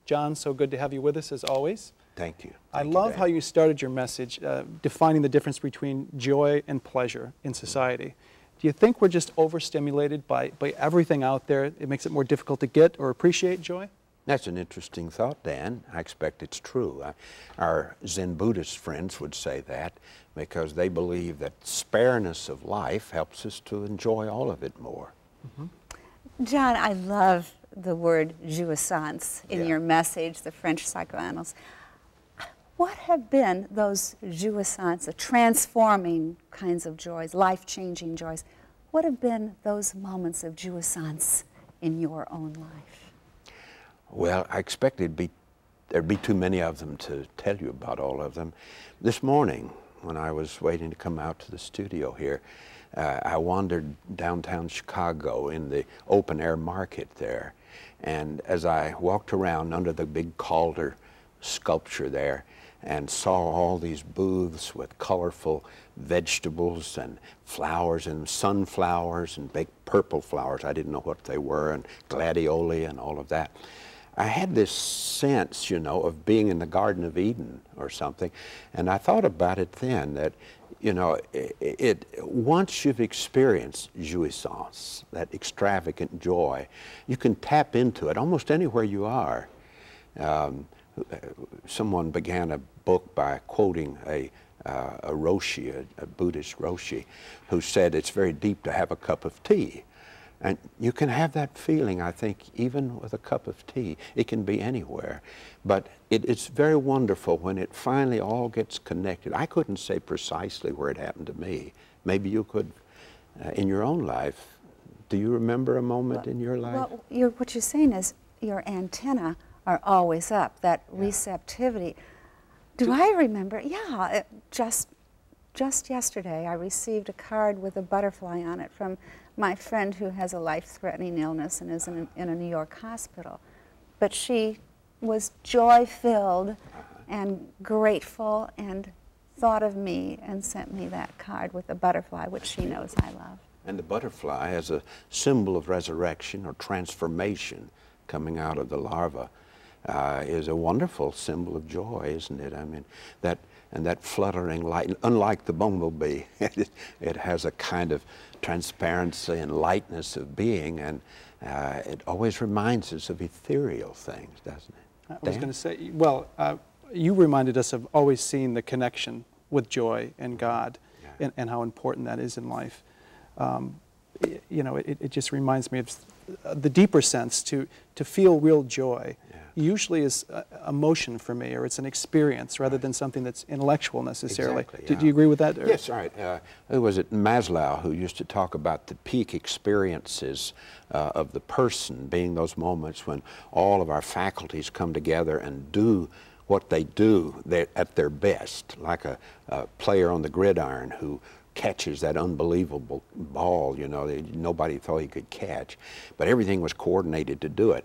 John, so good to have you with us as always. Thank you. I love how you started your message defining the difference between joy and pleasure in society. Do you think we're just overstimulated by everything out there? It makes it more difficult to get or appreciate joy? That's an interesting thought, Dan. I expect it's true. Our Zen Buddhist friends would say that because they believe that spareness of life helps us to enjoy all of it more. John, I love the word jouissance in your message, the French psychoanalyst. What have been those jouissances, the transforming kinds of joys, life-changing joys? What have been those moments of jouissance in your own life? Well, I expect there'd be too many of them to tell you about all of them. This morning, when I was waiting to come out to the studio here, I wandered downtown Chicago in the open-air market there. And as I walked around under the big Calder sculpture there and saw all these booths with colorful vegetables and flowers and sunflowers and big purple flowers, I didn't know what they were, and gladioli and all of that, I had this sense, you know, of being in the Garden of Eden or something. And I thought about it then that, you know, once you've experienced jouissance, that extravagant joy, you can tap into it almost anywhere you are. Someone began a book by quoting a Roshi, a Buddhist Roshi, who said it's very deep to have a cup of tea. And you can have that feeling, I think, even with a cup of tea. It can be anywhere. But it's very wonderful when it finally all gets connected. I couldn't say precisely where it happened to me. Maybe you could in your own life. Do you remember a moment in your life? Well, what you're saying is your antenna are always up, that receptivity. Do I remember? Yeah, just yesterday I received a card with a butterfly on it from my friend who has a life-threatening illness and is in a New York hospital. But she was joy-filled and grateful and thought of me and sent me that card with a butterfly, which she knows I love. And the butterfly as a symbol of resurrection or transformation coming out of the larva is a wonderful symbol of joy, isn't it? I mean, that fluttering light, unlike the bumblebee, it has a kind of transparency and lightness of being, and it always reminds us of ethereal things, doesn't it? I was going to say, well, you reminded us of always seeing the connection with joy and God, and how important that is in life. You know, it just reminds me of the deeper sense to feel real joy. Usually is emotion for me, or it's an experience rather than something that's intellectual necessarily. Exactly, Do you agree with that? Yes, right. Who was it, Maslow, who used to talk about the peak experiences of the person being those moments when all of our faculties come together and do what they do at their best, like a player on the gridiron who catches that unbelievable ball, you know, that nobody thought he could catch, but everything was coordinated to do it.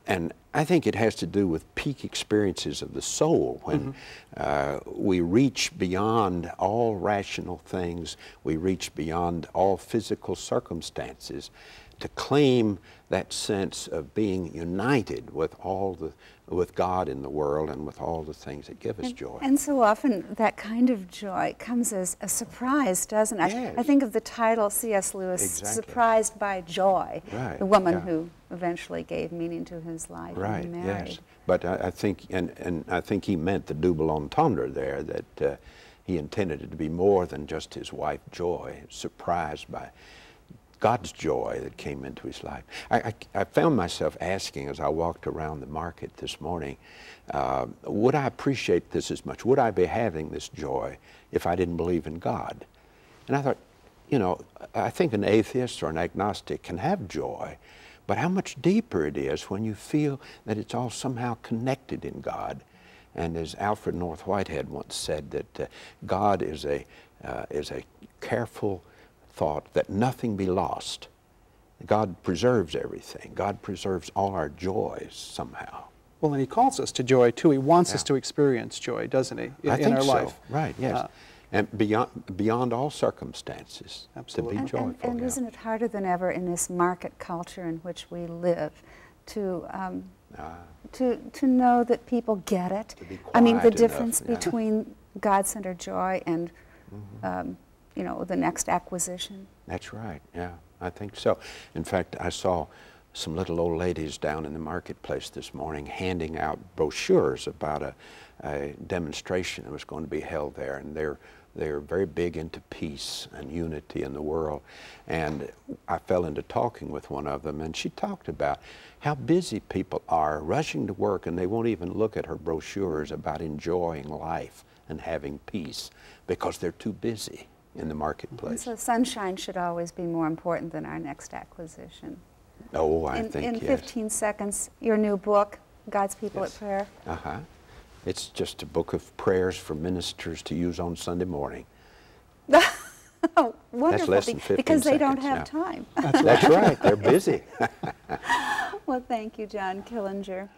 And I think it has to do with peak experiences of the soul when we reach beyond all rational things, we reach beyond all physical circumstances to claim that sense of being united with with God in the world and with all the things that give us joy. And so often that kind of joy comes as a surprise, doesn't it? Yes. I think of the title C.S. Lewis, Surprised by Joy, the woman who eventually gave meaning to his life and married. Yes. But I think, and I think he meant the double entendre there, that he intended it to be more than just his wife Joy, surprised by God's joy that came into his life. I found myself asking as I walked around the market this morning, would I appreciate this as much? Would I be having this joy if I didn't believe in God? And I thought, you know, I think an atheist or an agnostic can have joy, but how much deeper it is when you feel that it's all somehow connected in God. And as Alfred North Whitehead once said, that God is a careful thought that nothing be lost. God preserves everything. God preserves all our joys somehow. Well, and he calls us to joy too. He wants us to experience joy, doesn't he, in our life? Right, yes. And beyond all circumstances, absolutely. To be joyful. And isn't it harder than ever in this market culture in which we live to To know that people get it. To be I mean, the quiet difference enough, yeah. between God-centered joy and, you know, the next acquisition. That's right, yeah, I think so. In fact, I saw some little old ladies down in the marketplace this morning handing out brochures about a demonstration that was going to be held there, and they're very big into peace and unity in the world. And I fell into talking with one of them, and she talked about how busy people are rushing to work, and they won't even look at her brochures about enjoying life and having peace because they're too busy in the marketplace. And so sunshine should always be more important than our next acquisition. Oh, I think, in yes. 15 seconds, your new book, God's People at Prayer. Uh-huh. It's just a book of prayers for ministers to use on Sunday morning. Oh, wonderful. That's less than 15 because they don't seconds, have time. That's right, they're busy. Well, thank you, John Killinger.